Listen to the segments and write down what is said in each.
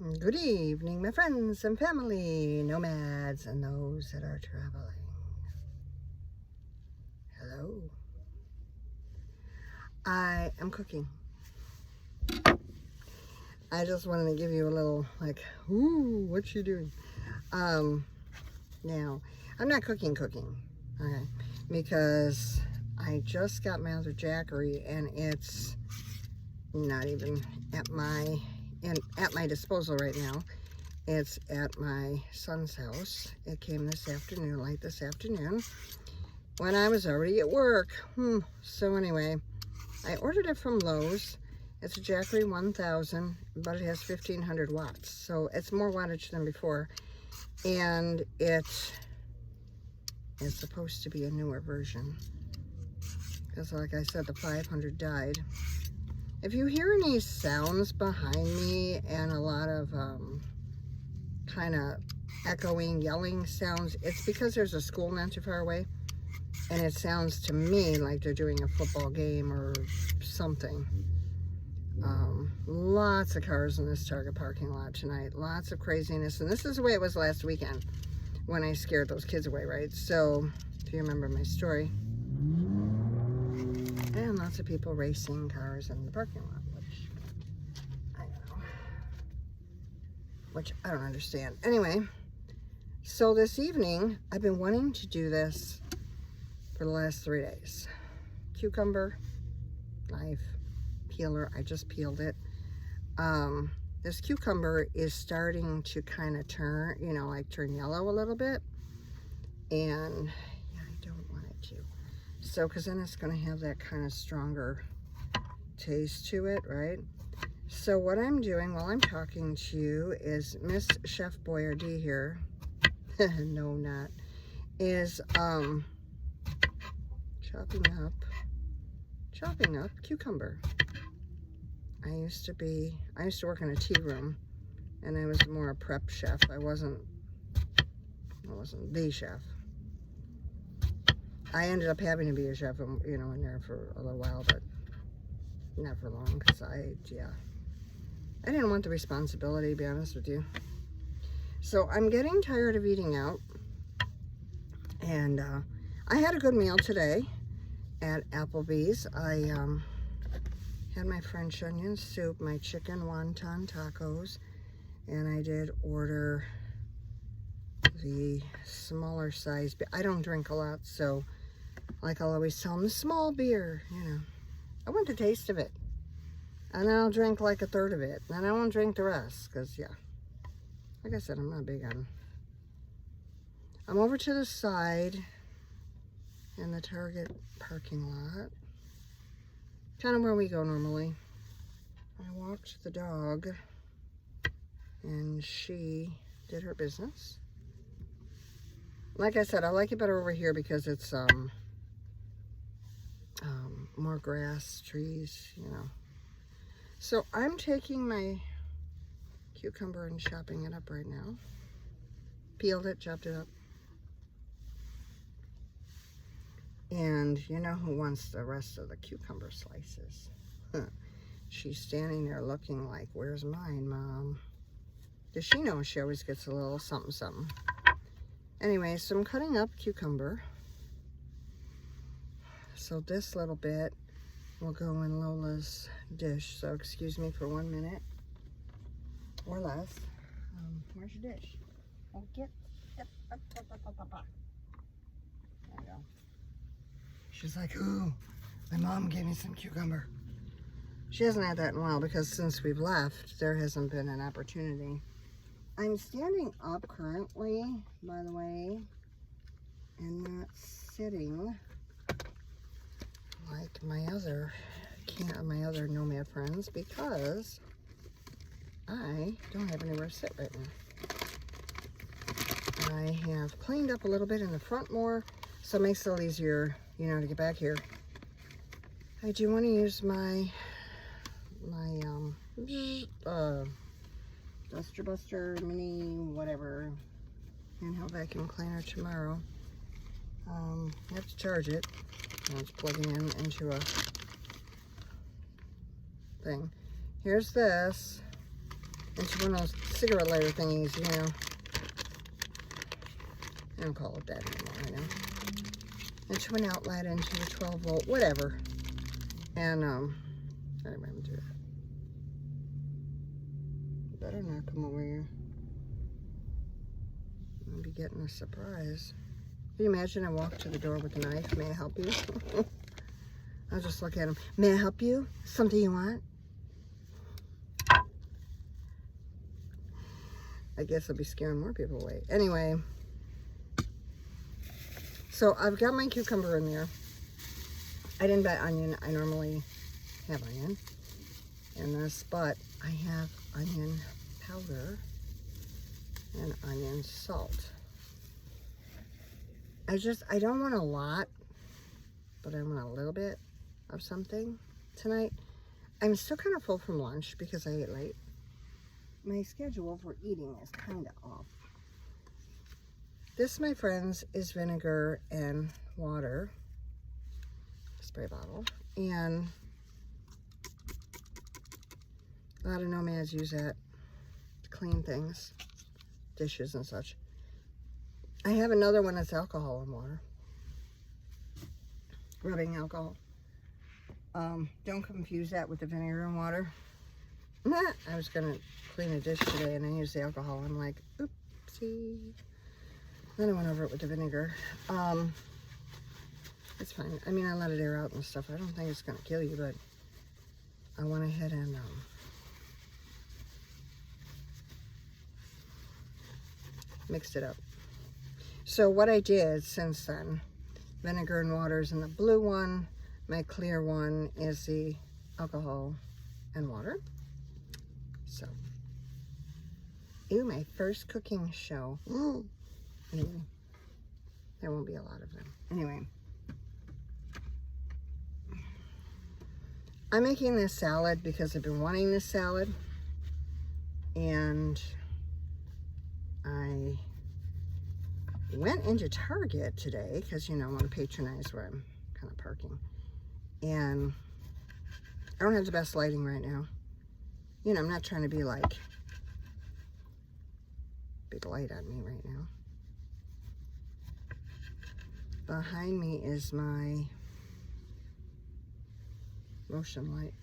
Good evening, my friends and family, nomads, and those that are traveling. Hello. I am cooking. I just wanted to give you a little, ooh, what you doing? Now, I'm not cooking, okay? Because I just got my other Jackery, and it's not even at my disposal right now. It's at my son's house. It came this afternoon, late this afternoon, when I was already at work. So anyway, I ordered it from Lowe's. It's a Jackery 1000, but it has 1500 watts. So it's more wattage than before. And it is supposed to be a newer version. Because like I said, the 500 died. If you hear any sounds behind me and a lot of kind of echoing, yelling sounds, it's because there's a school not too far away. And it sounds to me like they're doing a football game or something. Lots of cars in this Target parking lot tonight. Lots of craziness. And this is the way it was last weekend when I scared those kids away, right? So, if you remember my story. And lots of people racing cars in the parking lot, which I don't understand. Anyway, so this evening, I've been wanting to do this for the last 3 days. Cucumber, knife, peeler. I just peeled it. This cucumber is starting to kind of turn, turn yellow a little bit. And yeah, I don't want it to. So, because then it's going to have that kind of stronger taste to it, right? So what I'm doing while I'm talking to you is Miss Chef Boyardee here. No, not. Is chopping up cucumber. I used to work in a tea room, and I was more a prep chef. I wasn't the chef. I ended up having to be a chef, in there for a little while, but not for long, because I didn't want the responsibility, to be honest with you. So I'm getting tired of eating out, and I had a good meal today at Applebee's. I had my French onion soup, my chicken wonton tacos, and I did order the smaller size. I don't drink a lot, so like I'll always tell them, the small beer, I want the taste of it. And then I'll drink like a third of it. And I won't drink the rest, because, like I said, I'm not big on. I'm over to the side in the Target parking lot. Kind of where we go normally. I walked the dog, and she did her business. Like I said, I like it better over here because it's more grass, trees, So I'm taking my cucumber and chopping it up right now. Peeled it, chopped it up. And you know who wants the rest of the cucumber slices? She's standing there looking like, where's mine, Mom? Does she know she always gets a little something, something? Anyway, so I'm cutting up cucumber. So this little bit will go in Lola's dish. So excuse me for 1 minute or less. Where's your dish? Oh, get up. There we go. She's like, ooh, my mom gave me some cucumber. She hasn't had that in a while because since we've left, there hasn't been an opportunity. I'm standing up currently, by the way, and not sitting like my other nomad friends because I don't have anywhere to sit right now. I have cleaned up a little bit in the front more, so it makes it a little easier, to get back here. I do want to use my Duster Buster mini whatever handheld vacuum cleaner tomorrow. I have to charge it. It's plugging into a thing. Here's this. into one of those cigarette lighter thingies, you know. I don't call it that anymore, I know. Into an outlet, into a 12 volt, whatever. And, I don't remember to do that. Better not come over here. I'll be getting a surprise. Can you imagine I walk to the door with a knife? May I help you? I'll just look at him. May I help you? Something you want? I guess I'll be scaring more people away. Anyway. So I've got my cucumber in there. I didn't buy onion. I normally have onion in this, but I have onion powder and onion salt. I don't want a lot, but I want a little bit of something tonight. I'm still kind of full from lunch because I ate late. My schedule for eating is kind of off. This, my friends, is vinegar and water, spray bottle, and a lot of nomads use that to clean things, dishes and such. I have another one that's alcohol and water, rubbing alcohol. Don't confuse that with the vinegar and water. I was gonna clean a dish today and I used the alcohol. I'm like, oopsie. Then I went over it with the vinegar. It's fine. I mean, I let it air out and stuff. I don't think it's gonna kill you, but I went ahead and mixed it up. So what I did since then, vinegar and water is in the blue one. My clear one is the alcohol and water. So, my first cooking show. Anyway, there won't be a lot of them. Anyway, I'm making this salad because I've been wanting this salad, and I went into Target today because, you know, I want to patronize where I'm kind of parking, and I don't have the best lighting right now. You know, I'm not trying to be like big light on me right now. Behind me is my motion light.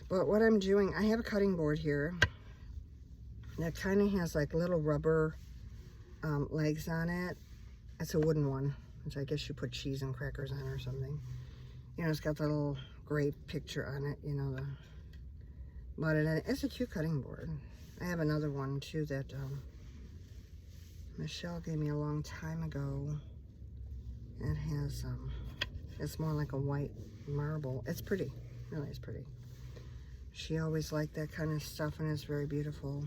But what I'm doing, I have a cutting board here that kind of has like little rubber legs on it. It's a wooden one, which I guess you put cheese and crackers on or something. You know, it's got the little grape picture on it, you know. But it's a cute cutting board. I have another one too that Michelle gave me a long time ago. It has, it's more like a white marble. It's pretty, really is pretty. She always liked that kind of stuff, and it's very beautiful.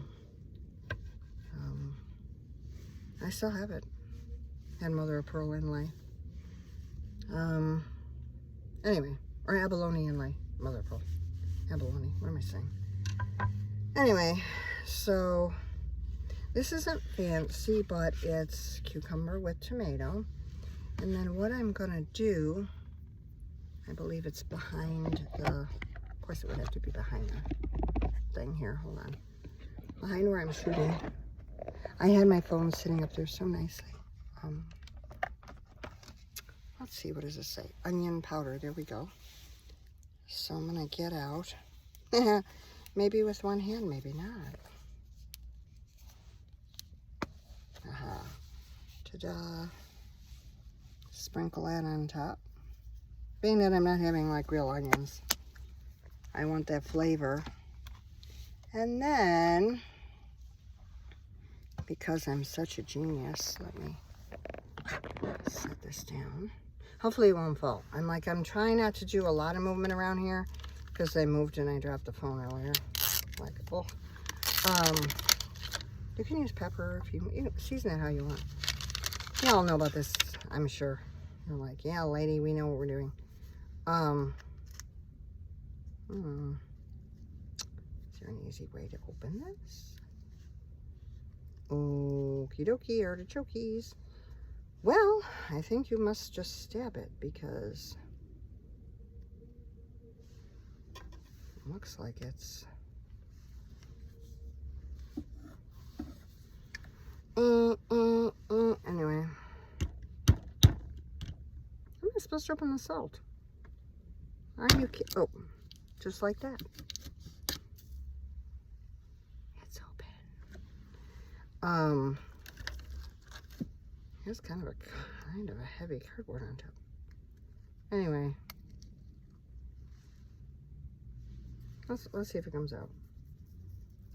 I still have it. Had mother of pearl inlay. Anyway, or abalone inlay, mother of pearl. Abalone, what am I saying? Anyway, so this isn't fancy, but it's cucumber with tomato. And then what I'm gonna do, I believe it's behind the, of course it would have to be behind the thing here, hold on. Behind where I'm shooting. I had my phone sitting up there so nicely. Let's see, what does it say? Onion powder, there we go. So I'm gonna get out. Maybe with one hand, maybe not. Aha. Ta-da. Sprinkle that on top. Being that I'm not having like real onions, I want that flavor. And then, because I'm such a genius, let me set this down. Hopefully it won't fall. I'm trying not to do a lot of movement around here because I moved and I dropped the phone earlier. Like, oh. You can use pepper if you season it how you want. You all know about this, I'm sure. You're like, yeah, lady, we know what we're doing. Is there an easy way to open this? Okie dokie, artichokes. Well, I think you must just stab it because it looks like it's supposed to open the salt? Are you kidding? Oh, just like that. It's open. Here's kind of a heavy cardboard on top. Anyway, let's see if it comes out.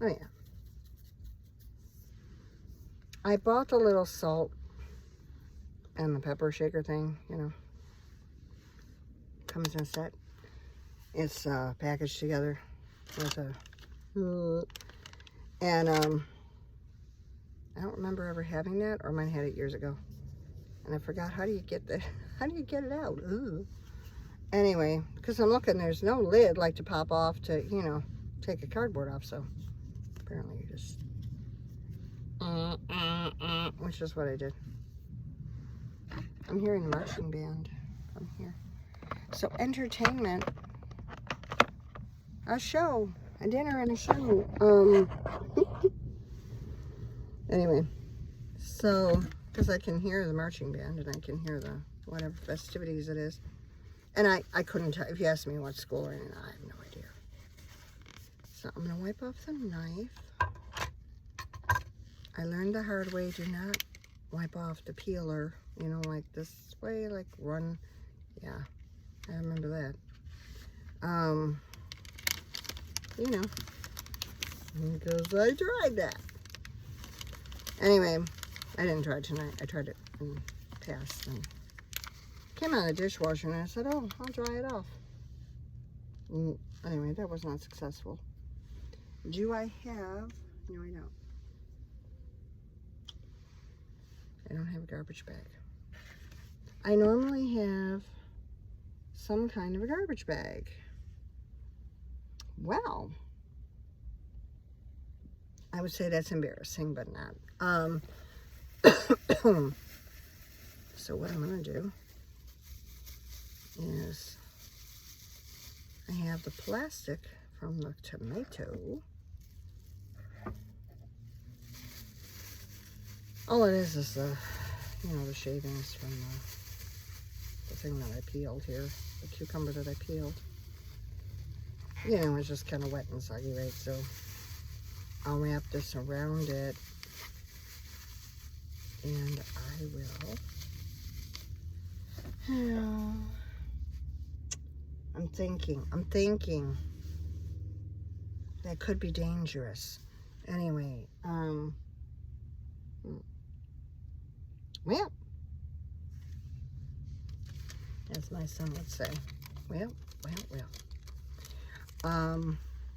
Oh yeah. I bought the little salt and the pepper shaker thing, you know. Comes in a set. It's packaged together with a, and I don't remember ever having that, or mine had it years ago, and I forgot how do you get that? How do you get it out? Ooh. Anyway, because I'm looking, there's no lid like to pop off to, you know, take a cardboard off. So apparently you just, which is what I did. I'm hearing the marching band from here. So entertainment, a show, a dinner and a show. Anyway, so, because I can hear the marching band and I can hear the whatever festivities it is. And I couldn't tell, if you asked me what school we're in, I have no idea. So I'm going to wipe off the knife. I learned the hard way, do not wipe off the peeler, you know, like this way, like run, yeah, I remember that. You know, because I tried that. Anyway, I didn't try it tonight. I tried it in the past and came out of the dishwasher and I said, oh, I'll dry it off. Anyway, that was not successful. Do I have, no I don't. I don't have a garbage bag. I normally have some kind of a garbage bag. Well, I would say that's embarrassing, but not. So what I'm gonna do is I have the plastic from the tomato. All it is the, you know, the shavings from the thing that I peeled here, the cucumber that I peeled. You know, it's just kind of wet and soggy, right? So I'll wrap this around it, and I will. I'm thinking that could be dangerous. Anyway, well, as my son would say, well.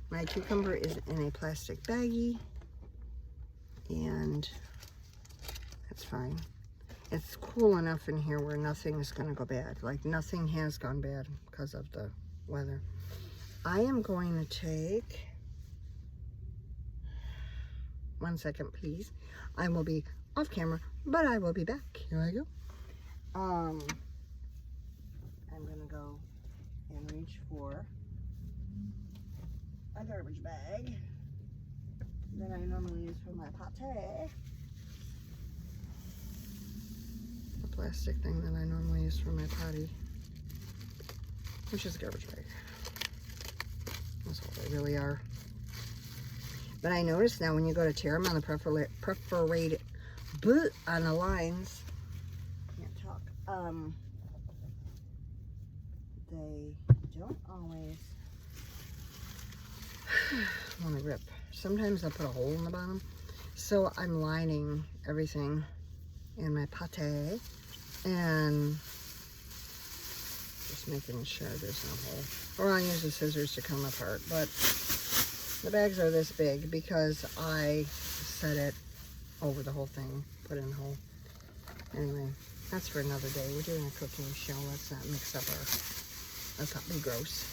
My cucumber is in a plastic baggie, and that's fine. It's cool enough in here where nothing is going to go bad. Like, nothing has gone bad because of the weather. I am going to take, 1 second, please. I will be off camera, but I will be back. Here I go. I'm going to go and reach for a garbage bag that I normally use for my pate. The plastic thing that I normally use for my potty, which is a garbage bag. That's all they really are. But I noticed now when you go to tear them on the perforated on the lines, can't talk, they don't always want to rip. Sometimes I'll put a hole in the bottom. So I'm lining everything in my pate and just making sure there's no hole. Or I'll use the scissors to come apart. But the bags are this big because I set it over the whole thing, put in the hole. Anyway, that's for another day. We're doing a cooking show. Let's not mix up our, that's not be gross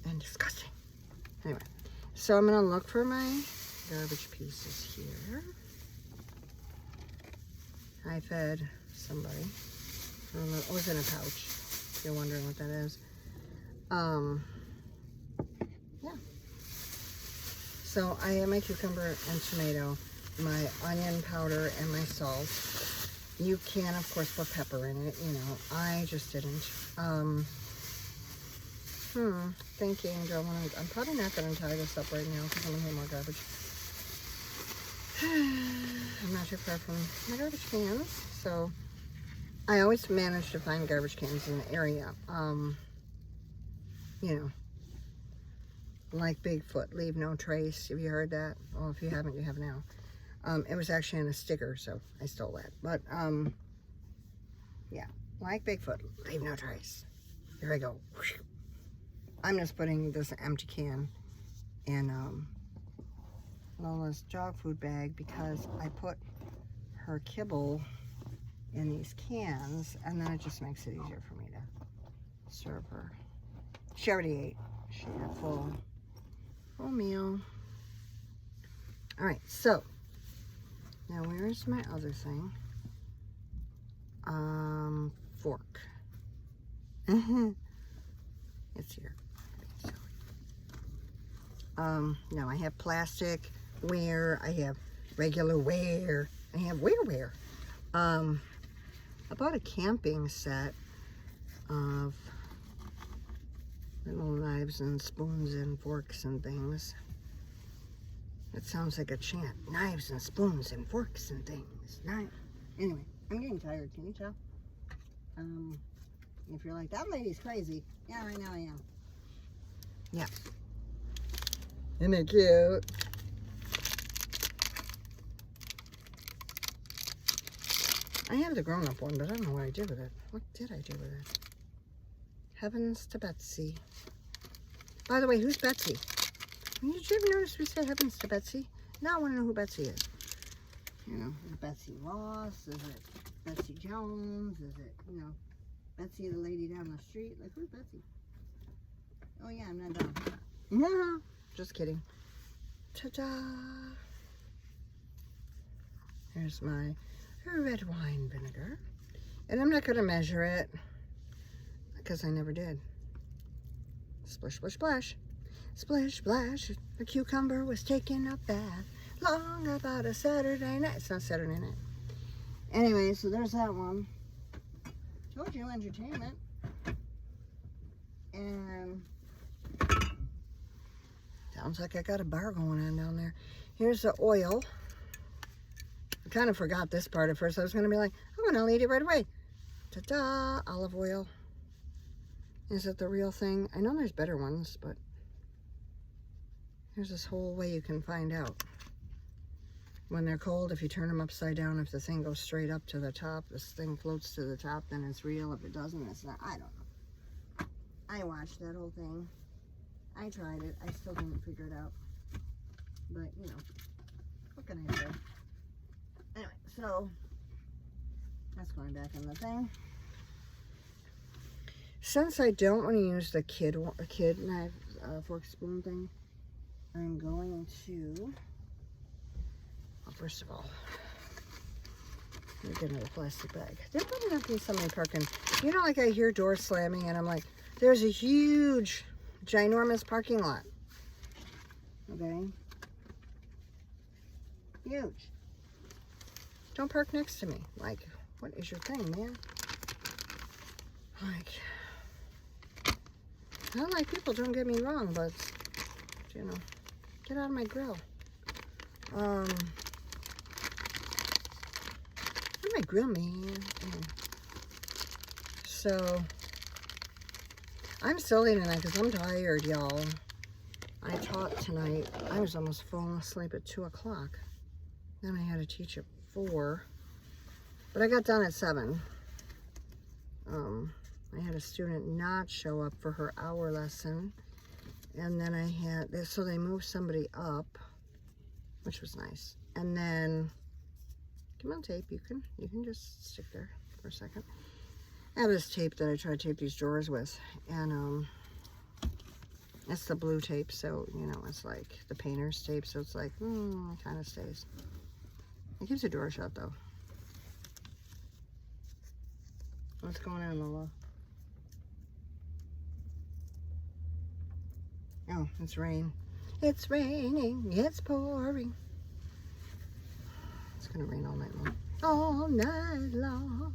and disgusting. Anyway, so I'm gonna look for my garbage pieces here. I fed somebody. It was in a pouch, if you're wondering what that is. Yeah. So I have my cucumber and tomato, my onion powder and my salt. You can, of course, put pepper in it, you know. I just didn't. Thank you, Angel. I'm probably not going to tie this up right now because I'm going to have more garbage. I'm not too far from my garbage cans, so I always manage to find garbage cans in the area. You know, like Bigfoot, leave no trace. Have you heard that? Well, if you haven't, you have now. It was actually in a sticker, so I stole that. But, yeah, like Bigfoot, leave no trace. Here I go. I'm just putting this empty can in Lola's dog food bag because I put her kibble in these cans, and then it just makes it easier for me to serve her. She already ate. She had a full meal. All right, so now where's my other thing? Fork. It's here. Now I have plastic ware, I have regular ware, I have ware. I bought a camping set of little knives and spoons and forks and things. It sounds like a chant. Knives and spoons and forks and things. Anyway, I'm getting tired. Can you tell? If you're like, that lady's crazy. Yeah, right now I am. Yeah. Isn't it cute? I have the grown-up one, but I don't know what I did with it. What did I do with it? Heavens to Betsy. By the way, who's Betsy? Did you ever notice we say heavens to Betsy? Now I want to know who Betsy is. You know, is it Betsy Ross? Is it Betsy Jones? Is it, you know, Betsy the lady down the street? Like, who's Betsy? Oh yeah, I'm not dumb. No, just kidding. Ta-da! Here's my red wine vinegar. And I'm not going to measure it because I never did. Splish, splish, splash. Splish, splash. The cucumber was taking a bath long about a Saturday night. It's not Saturday night. Anyway, so there's that one. Told you, entertainment. And sounds like I got a bar going on down there. Here's the oil. I kind of forgot this part at first. I was going to be like, I'm going to eat it right away. Ta-da! Olive oil. Is it the real thing? I know there's better ones, but there's this whole way you can find out. When they're cold, if you turn them upside down, if the thing goes straight up to the top, this thing floats to the top, then it's real. If it doesn't, it's not. I don't know. I watched that whole thing. I tried it. I still didn't figure it out. But, you know, what can I do? Anyway, so that's going back in the thing. Since I don't want to use the kid knife, fork, spoon thing, I'm going to, well, first of all, let me get another plastic bag. There better not be somebody parking. You know, like I hear doors slamming and I'm like, there's a huge, ginormous parking lot. Okay? Huge. Don't park next to me. Like, what is your thing, man? Like, I don't like people, don't get me wrong, but, you know, get out of my grill. Out of my grill, man. So, I'm still eating tonight because I'm tired, y'all. I taught tonight. I was almost falling asleep at 2 o'clock. Then I had to teach at 4. But I got done at 7. I had a student not show up for her hour lesson. And then I had, so they moved somebody up, which was nice. And then, come on tape, you can just stick there for a second. I have this tape that I try to tape these drawers with. And it's the blue tape, so, you know, it's like the painter's tape. So it's like, it kind of stays. It keeps the door shut, though. What's going on, Lola? Oh, it's rain. It's raining. It's pouring. It's going to rain all night long. all night long.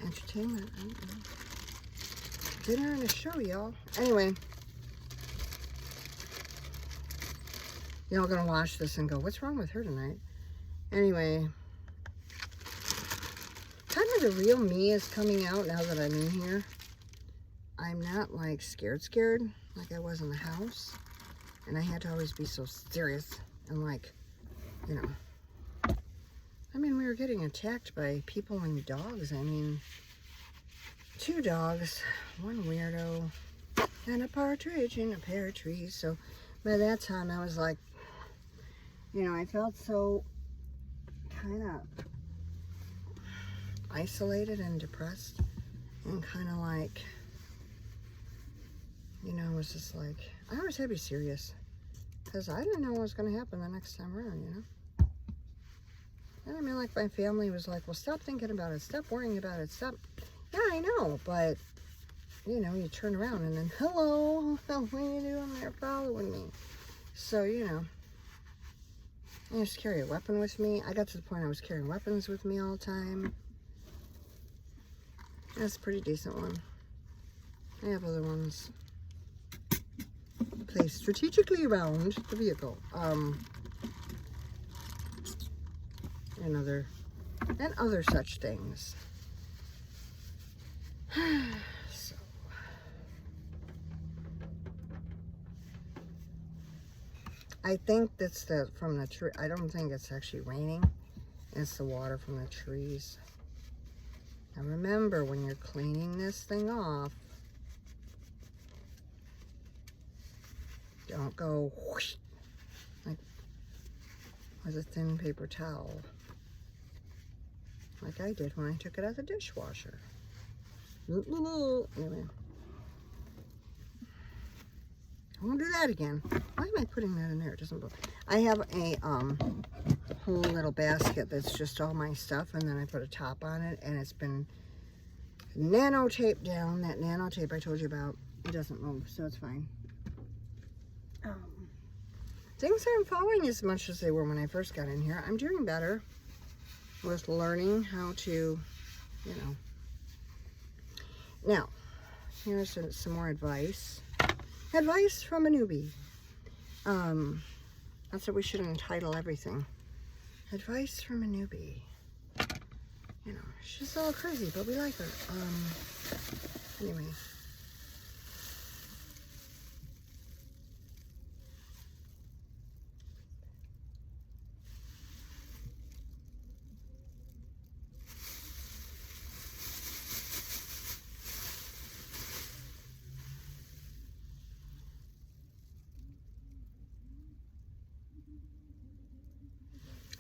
Entertainment. I don't know. Dinner and a show, y'all. Anyway. Y'all gonna watch this and go, what's wrong with her tonight? Anyway. Kind of the real me is coming out now that I'm in here. I'm not like scared like I was in the house. And I had to always be so serious and like, you know. I mean, we were getting attacked by people and dogs. I mean, 2 dogs, 1 weirdo, and a partridge in a pear tree. So by that time I was like, you know, I felt so kind of isolated and depressed and kind of like, you know, it was just like, I always had to be serious because I didn't know what was going to happen the next time around, you know. And I mean, like, my family was like, well, stop thinking about it, stop worrying about it, stop. Yeah, I know, but, you know, you turn around and then, hello, what are you doing there following me? So, you know, I used to carry a weapon with me. I got to the point I was carrying weapons with me all the time. That's a pretty decent one. I have other ones placed strategically around the vehicle. And other such things. So I think that's from the tree. I don't think it's actually raining. It's the water from the trees. Now remember, when you're cleaning this thing off, don't go whoosh, like with a thin paper towel, like I did when I took it out of the dishwasher. Anyway, I won't do that again. Why am I putting that in there? It doesn't belong. I have a whole little basket that's just all my stuff, and then I put a top on it, and it's been nano taped down. That nano tape I told you about, it doesn't move, so it's fine. Things aren't falling as much as they were when I first got in here. I'm doing better with learning how to, you know. Now, here's some more advice. Advice from a newbie. That's what we should entitle everything. Advice from a newbie. You know, she's all crazy, but we like her. Anyway.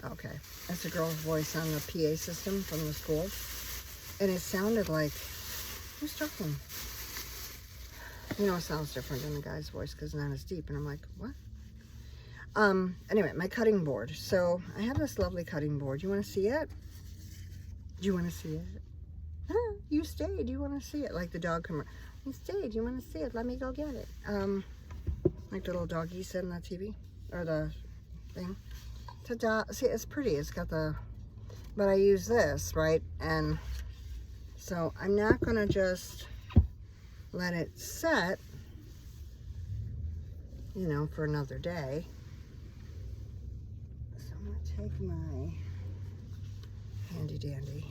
Okay, that's a girl's voice on the PA system from the school. And it sounded like, who's talking? You know, it sounds different than the guy's voice because it's not as deep. And I'm like, what? Anyway, my cutting board. So I have this lovely cutting board. You want to see it? Do you want to see it? Huh, you stayed. Do you want to see it? Like the dog come. You stayed. You want to see it? Let me go get it. Like the little doggy said on the TV or the thing. See, it's pretty. It's got the, but I use this, right? And so I'm not going to just let it set, you know, for another day. So I'm going to take my handy dandy.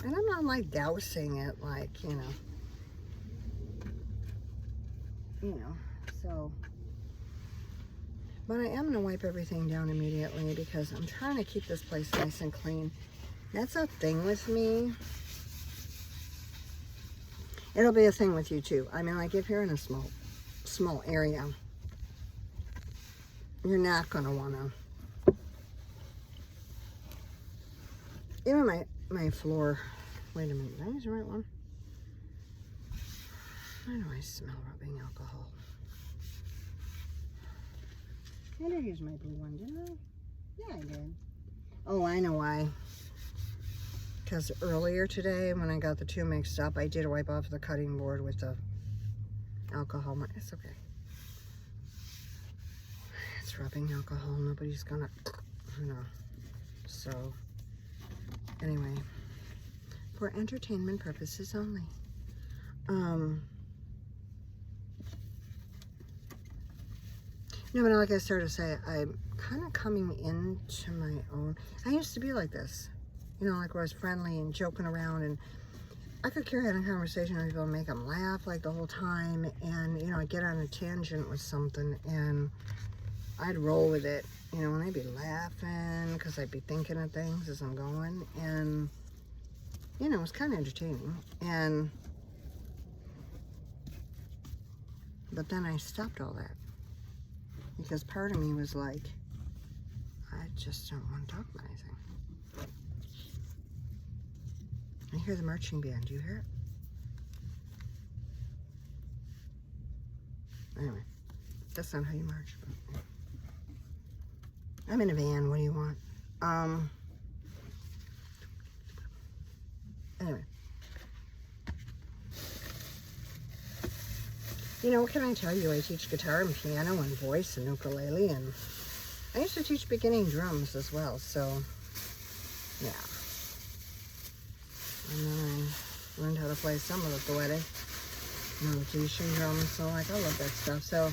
And I'm not like dousing it like, you know, so. But I am going to wipe everything down immediately because I'm trying to keep this place nice and clean. That's a thing with me. It'll be a thing with you too. I mean, like if you're in a small area, you're not going to want to. Even my floor. Wait a minute. Did I use the right one? Why do I smell rubbing alcohol? I did use my blue one, didn't I? Yeah, I did. Oh, I know why. Because earlier today, when I got the two mixed up, I did wipe off the cutting board with the alcohol. It's okay. It's it's rubbing alcohol. Nobody's gonna, you know. So, anyway, for entertainment purposes only. No, but like I started to say, I'm kind of coming into my own. I used to be like this, you know, like where I was friendly and joking around, and I could carry on a conversation with people and make them laugh like the whole time, and, you know, I'd get on a tangent with something, and I'd roll with it, you know, and they'd be laughing because I'd be thinking of things as I'm going, and, you know, it was kind of entertaining, but then I stopped all that. Because part of me was like, I just don't want to talk about anything. I hear the marching band. Do you hear it? Anyway, that's not how you march. But I'm in a van. What do you want? Anyway. You know, what can I tell you? I teach guitar and piano and voice and ukulele, and I used to teach beginning drums as well, so, yeah. And then I learned how to play some of the poetic notation drums, so, like, I love that stuff. So,